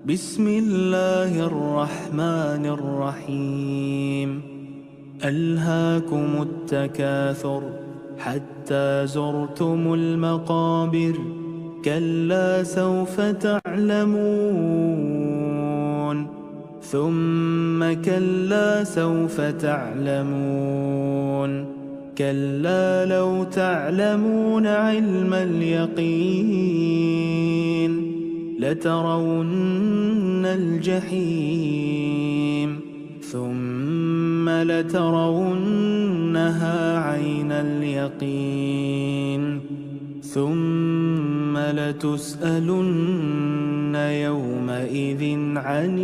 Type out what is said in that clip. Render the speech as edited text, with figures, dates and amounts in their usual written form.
بسم الله الرحمن الرحيم. ألهاكم التكاثر حتى زرتم المقابر، كلا سوف تعلمون، ثم كلا سوف تعلمون، كلا لو تعلمون علم اليقين لترون الجحيم، ثم لترونها عين اليقين، ثم لتسألن يومئذ عن